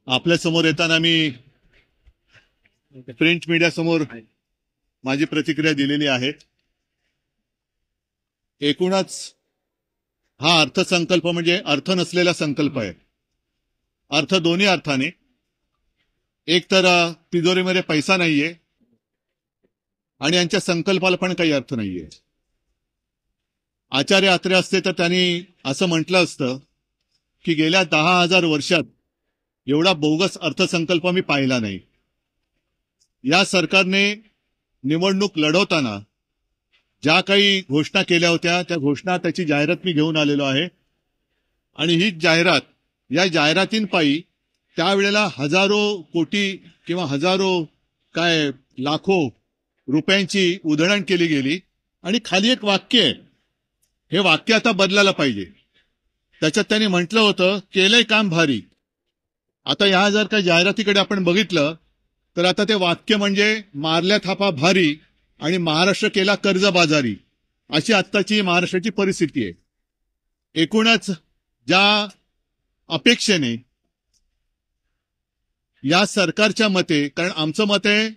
आपल्या समोर येताना मी प्रिंट मीडिया समोर माझी प्रतिक्रिया दिलेली आहे। एकूणच हा अर्थसंकल्प म्हणजे अर्थ नसलेला संकल्प आहे। अर्थ दोन्ही अर्थाने, एक तर तिजोरीमध्ये पैसा नाहीये आणि यांच्या संकल्पाला पण काही अर्थ नाहीये। आचार्य अत्रे असते तर त्यांनी असं म्हटलं असतं की गेल्या 10,000 वर्षात एवढा बोगस अर्थसंकल्प मी पाहिला नाही। या सरकारने निवडणूक लढवताना ज्या काही घोषणा केल्या होत्या त्या घोषणा त्याची जाहिरात मी घेऊन आलेलो आहे आणि ही जाहिरात, या जाहिरातींपायी त्यावेळेला हजारो कोटी किंवा हजारो काय लाखो रुपयांची उधळण केली गेली आणि खाली एक वाक्य आहे, हे वाक्य आता बदलायला पाहिजे। त्याच्यात त्यांनी म्हटलं होतं केलंय काम भारी। आता या जर का जाहिरातीकडे आपण बघितलं तर आता ते वाक्य म्हणजे मारल्या थापा भारी आणि महाराष्ट्र केला कर्जबाजारी, अशी आत्ताची महाराष्ट्राची परिस्थिती आहे। एकूणच ज्या अपेक्षेने या सरकारच्या मते, कारण आमचं मत आहे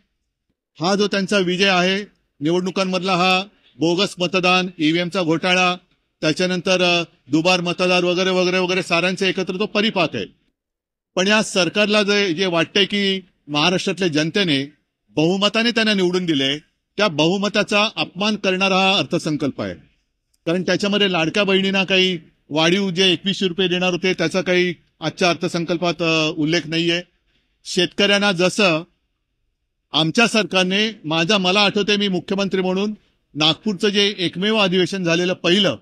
हा जो त्यांचा विजय आहे निवडणुकांमधला, हा बोगस मतदान, ईव्हीएमचा घोटाळा, त्याच्यानंतर दुबार मतदार वगैरे वगैरे वगैरे सारांचे एकत्र तो परिपाक आहे। पण या सरकारला जे वाटतंय की महाराष्ट्रातल्या जनतेने बहुमताने त्यांना निवडून दिले, त्या बहुमताचा अपमान करणारा हा अर्थसंकल्प आहे। कारण त्याच्यामध्ये लाडक्या बहिणींना काही वाढीव जे 2100 रुपये देणार होते त्याचा काही आजच्या अर्थसंकल्पात उल्लेख नाहीये। शेतकऱ्यांना जसं आमच्या सरकारने, मला आठवते मी मुख्यमंत्री म्हणून नागपूरचं जे एकमेव अधिवेशन झालेलं पहिलं,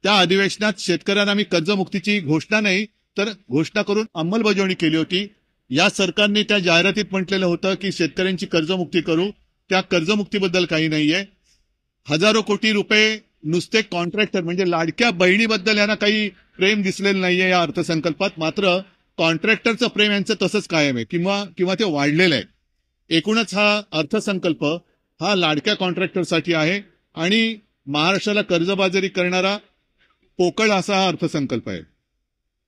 त्या अधिवेशनात शेतकऱ्यांना मी कर्जमुक्तीची घोषणा नाही तर घोषणा करून अंमलबजावणी केली होती। या सरकारने त्या जाहिरातीत म्हटलेलं होतं की शेतकऱ्यांची कर्जमुक्ती करू, त्या कर्जमुक्तीबद्दल काही नाहीये। हजारो कोटी रुपये नुसते कॉन्ट्रॅक्टर, म्हणजे लाडक्या बहिणीबद्दल यांना काही प्रेम दिसलेलं नाहीये या अर्थसंकल्पात, मात्र कॉन्ट्रॅक्टरचं प्रेम यांचं तसंच कायम आहे किंवा ते वाढलेलं आहे। एकूणच हा अर्थसंकल्प हा लाडक्या कॉन्ट्रॅक्टरसाठी आहे आणि महाराष्ट्राला कर्जबाजारी करणारा पोकळ असा हा अर्थसंकल्प आहे।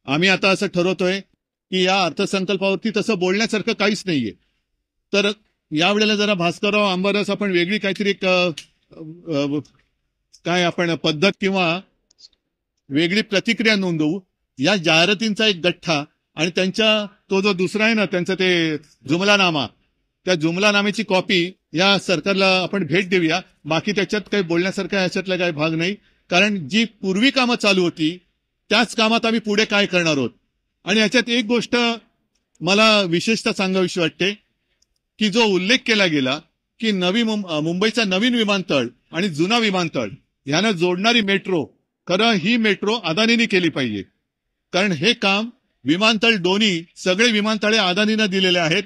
आम्ही आता असं ठरवतोय की या अर्थसंकल्पावरती तसं बोलण्यासारखं काहीच नाहीये। तर यावेळेला जरा भास्करराव आंबारस आपण वेगळी काहीतरी काय आपण पद्धत किंवा वेगळी प्रतिक्रिया नोंदवू। या जाहिरातींचा एक गठ्ठा आणि त्यांच्या तो जो दुसरा आहे ना त्यांचा ते जुमलानामा, त्या जुमलानाम्याची कॉपी या सरकारला आपण भेट देऊया। बाकी त्याच्यात काही बोलण्यासारखा याच्यातला काही भाग नाही, कारण जी पूर्वी कामं चालू होती त्याच कामात आम्ही पुढे काय करणार आहोत। आणि याच्यात एक गोष्ट मला विशेषतः सांगावीशी वाटते की जो उल्लेख केला गेला की मुंबईचा नवीन विमानतळ आणि जुना विमानतळ यांना जोडणारी मेट्रो, खरं ही मेट्रो अदानीने केली पाहिजे। कारण हे काम विमानतळ दोन्ही सगळे विमानतळे अदानीने दिलेले आहेत,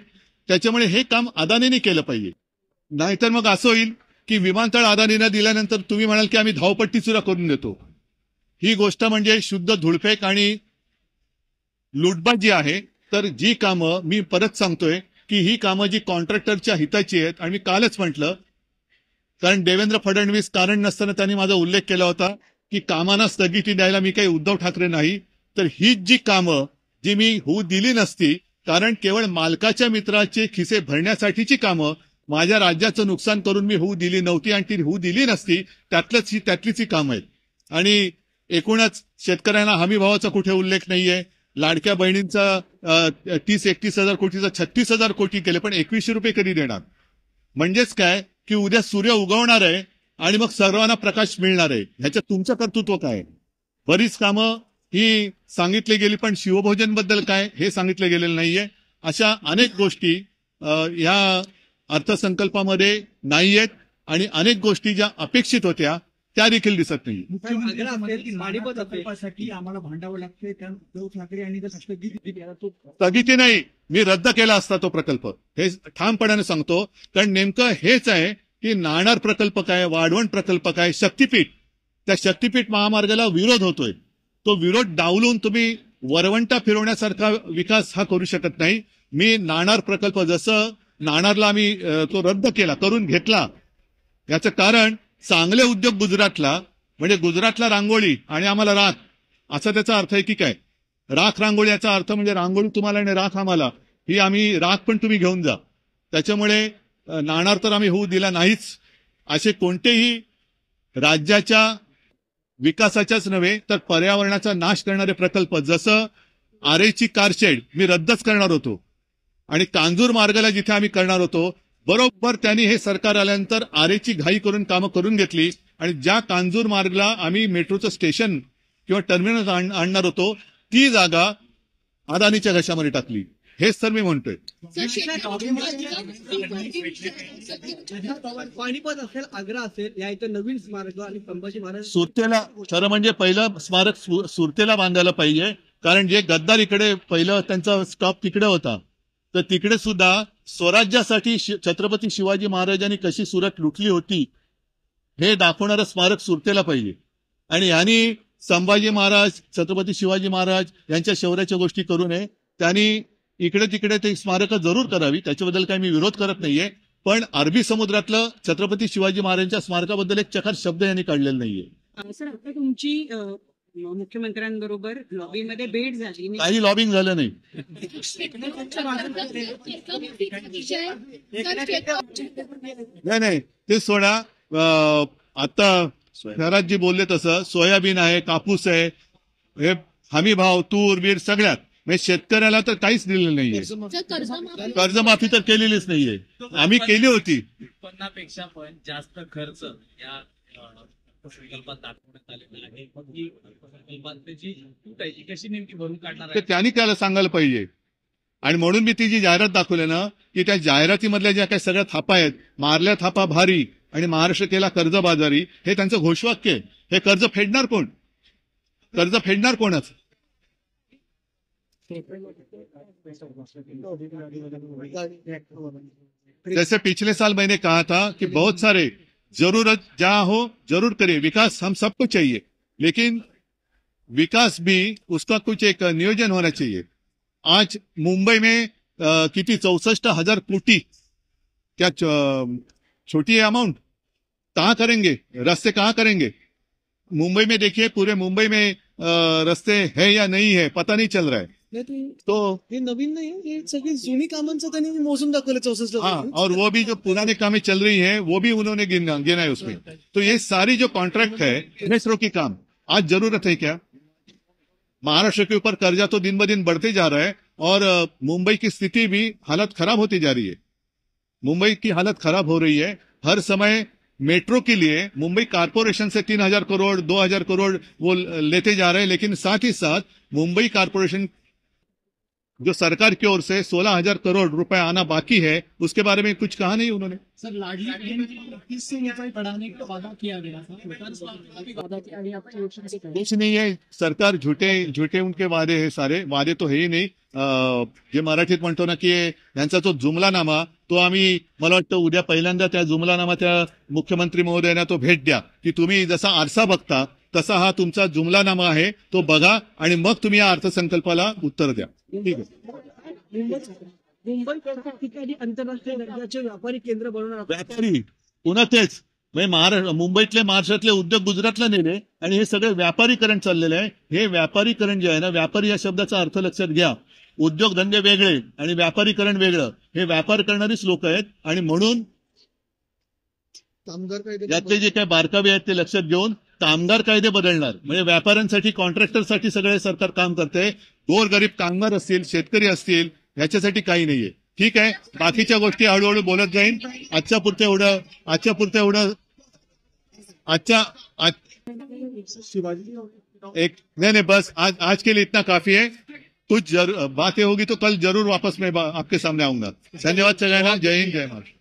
त्याच्यामुळे हे काम अदानीने केलं पाहिजे। नाहीतर मग असं होईल की विमानतळ अदानीने दिल्यानंतर तुम्ही म्हणाल की आम्ही धावपट्टी सुद्धा करून देतो। ही गोष्ट म्हणजे शुद्ध धुळफेक आणि लुटबाजी आहे। तर जी कामं, मी परत सांगतोय की ही कामं जी कॉन्ट्रॅक्टरच्या हिताची आहेत, आणि मी कालच म्हटलं, कारण देवेंद्र फडणवीस कारण नसताना त्यांनी माझा उल्लेख केला होता की कामांना स्थगिती द्यायला मी काही उद्धव ठाकरे नाही, तर हीच जी कामं जी मी होऊ दिली नसती, कारण केवळ मालकाच्या मित्राचे खिसे भरण्यासाठीची कामं माझ्या राज्याचं नुकसान करून मी होऊ दिली नव्हती आणि ती होऊ दिली नसती, त्यातलीच ही कामं आहेत। आणि एकूणच शेतकऱ्यांना हमी भावाचा कुठे उल्लेख नाहीये। लाडक्या बहिणींचा 30-31 हजार कोटीचा 36,000 कोटी केले, पण 2100 रुपये कधी देणार? म्हणजेच काय की उद्या सूर्य उगवणार आहे आणि मग सर्वांना प्रकाश मिळणार आहे। ह्याच्यात तुमचं कर्तृत्व काय? बरीच कामं ही सांगितली गेली, पण शिवभोजन बद्दल काय हे सांगितलं गेलेलं नाहीये। अशा अनेक गोष्टी या अर्थसंकल्पामध्ये नाहीयेत आणि अनेक गोष्टी ज्या अपेक्षित होत्या त्या देखील दिसत नाही। आम्हाला भांडावं लागते, उद्धव ठाकरे यांनी स्थगिती नाही, मी रद्द केला असता तो प्रकल्प, हे ठामपणाने सांगतो। कारण नेमकं हेच आहे की नाणार प्रकल्प काय, वाढवण प्रकल्प काय, शक्तीपीठ, त्या शक्तीपीठ महामार्गाला विरोध होतोय, तो विरोध डावलून तुम्ही वरवंटा फिरवण्यासारखा विकास हा करू शकत नाही। मी नाणार प्रकल्प, जसं नाणारला आम्ही तो रद्द केला, करून घेतला, याचं कारण चांगले उद्योग गुजरातला, म्हणजे गुजरातला रांगोळी आणि आम्हाला राख, असा त्याचा अर्थ आहे की काय? राख रांगोळी याचा अर्थ म्हणजे रांगोळी तुम्हाला आणि राख आम्हाला, ही आम्ही राख पण तुम्ही घेऊन जा. त्याच्यामुळे नाणार तर आम्ही होऊ दिला नाहीच. असे कोणतेही राज्याच्या विकासाच्याच नव्हे तर पर्यावरणाचा नाश करणारे प्रकल्प, जसं आरेची कारशेड मी रद्दच करणार होतो आणि कांजूर मार्गाला जिथे आम्ही करणार होतो, बरोबर त्यांनी हे सरकार आल्यानंतर आरेची घाई करून कामं करून घेतली आणि ज्या कांजूर मार्गला आम्ही मेट्रोचं स्टेशन किंवा टर्मिनल आणणार होतो ती जागा अदानीच्या घशामध्ये टाकली. हेच तर मी म्हणतोय. पाणीपत असेल, आग्रा असेल, या इथं नवीन स्मारक आणि संभाजी महाराज सुरतेला खरं म्हणजे पहिलं स्मारक सुरतेला बांधायला पाहिजे, कारण जे गद्दार इकडे पहिलं त्यांचा स्टॉप तिकडे होता, तर तिकडे सुद्धा स्वराज्यासाठी छत्रपती शिवाजी महाराजांनी कशी सुरत लुटली होती हे दाखवणारं स्मारक सुरतेला पाहिजे. आणि यांनी संभाजी महाराज, छत्रपती शिवाजी महाराज यांच्या शौर्याच्या गोष्टी करू नये. त्यांनी इकडे तिकडे ते स्मारक जरूर करावी, त्याच्याबद्दल काही मी विरोध करत नाहीये, पण अरबी समुद्रातलं छत्रपती शिवाजी महाराजांच्या स्मारकाबद्दल एक चकार शब्द यांनी काढलेला नाहीये. सर, आता तुमची मुख्यमंत्र्यांबरोबर लॉबीमध्ये भेट झाली. काही लॉबिंग झालं नाही. नाही ते सोडा. आता शहरात जी बोलले तसं सोयाबीन आहे, कापूस आहे, हे हमी भाव, तूर बीर सगळ्यात म्हणजे शेतकऱ्याला तर काहीच दिलेलं नाहीये. कर्जमाफी तर केलेलीच नाहीये. आम्ही केली होती. उत्पन्नापेक्षा पण जास्त खर्च या प्रकल्पात दाखवण्यात आलेला आहे. मग ही प्रकल्पाची तूट आहे कशी नेमकी भरून काढणार तर आहे? त्यांनी त्याला सांगायला पाहिजे. आणि म्हणून मी ती जी जाहिरात दाखवली ना, की त्या जाहिरातीमधल्या ज्या काही सगळ्या थापा आहेत, मारल्या थापा भारी आणि महाराष्ट्र केला कर्जबाजारी, हे त्यांचं घोषवाक्य आहे. हे कर्ज फेडणार कोण? कर्ज फेडणार कोणच? जैसे पिछले साल मैंने कहा था कि बहुत सारे जरूरत जहां हो जरूर करे, विकास हम सबको चाहिए, लेकिन विकास भी उसका कुछ एक नियोजन होना चाहिए. आज मुंबई में किती 64,000 कोटी, क्या छोटी है अमाउंट? कहाँ करेंगे रास्ते, कहाँ करेंगे? मुंबई में देखिए, पूरे मुंबई में रास्ते है या नहीं है पता नहीं चल रहा है. तो हे नवीन नाही, हे सगळी जुनी कामांचं त्यांनी मोजून दाखवलं 64. हाँ, और वो भी जो पुराने कामें चल रही हैं वो भी उन्होंने गिना है उसमें. तो ये सारी जो कॉन्ट्रैक्ट है मेट्रो की काम, आज जरूरत है क्या? महाराष्ट्र के ऊपर कर्जा तो दिन ब दिन बढ़ते जा रहा है और मुंबई की स्थिति भी हालत खराब होती जा रही है. मुंबई की हालत खराब हो रही है. हर समय मेट्रो के लिए मुंबई कारपोरेशन से 3,000 करोड़ 2,000 करोड़ वो लेते जा रहे हैं, लेकिन साथ ही साथ मुंबई कारपोरेशन जो सरकार की ओर से 16,000 करोड़ रुपए आना बाकी है, उसके बारे में कुछ कहा नहीं उन्होंने. सर, लाडली बहन को 30 से ऊपर बढ़ाने का वादा किया गया था. वादा किया गया था, इलेक्शन से पहले. कुछ नहीं है. सरकार झुटे उनके वादे है, सारे वादे तो है ही नाही. जे मराठीत म्हणतो ना की यांचा तो जुमलानामा, तो आम्ही, मला वाटतं उद्या पहिल्यांदा त्या जुमलानामा त्या मुख्यमंत्री महोदयांना तो भेट द्या, की तुम्ही जसा आरसा बघता तसा हा तुमचा जुमलानामा आहे, तो बघा आणि मग तुम्ही या अर्थसंकल्पाला उत्तर द्या. ठीक आहे. मुंबई ठिकाणी आंतरराष्ट्रीय दर्जाचे व्यापारी केंद्र बनवणार. व्यापारी पुन्हा तेच म्हणजे मुंबईतले महाराष्ट्रातले उद्योग गुजरातला नेले आणि हे सगळे व्यापारीकरण चाललेलं आहे. हे व्यापारीकरण जे आहे ना, व्यापारी या शब्दाचा अर्थ लक्षात घ्या. उद्योगधंदे वेगळे आणि व्यापारीकरण वेगळं. हे व्यापार करणारीच लोक आहेत आणि म्हणून कामगार कायदे यातले जे काही बारकावे आहेत ते लक्षात घेऊन कामगार कायदे बदलणार. म्हणजे व्यापाऱ्यांसाठी, कॉन्ट्रॅक्टरसाठी सगळे सरकार काम करते. गोरगरीब कामगार असतील, शेतकरी असतील, ह्याच्यासाठी काही नाहीये. ठीक आहे, बाकीच्या गोष्टी हळूहळू बोलत जाईन. आजच्या पुरतं एवढं एक नहीं बस आज के लिए इतना काफी है. कुछ बातें होगी तो कल जरूर वापस मैं आपके सामने आऊंगा. धन्यवाद सगळ्यांना. जय हिंद, जय महाराष्ट्र.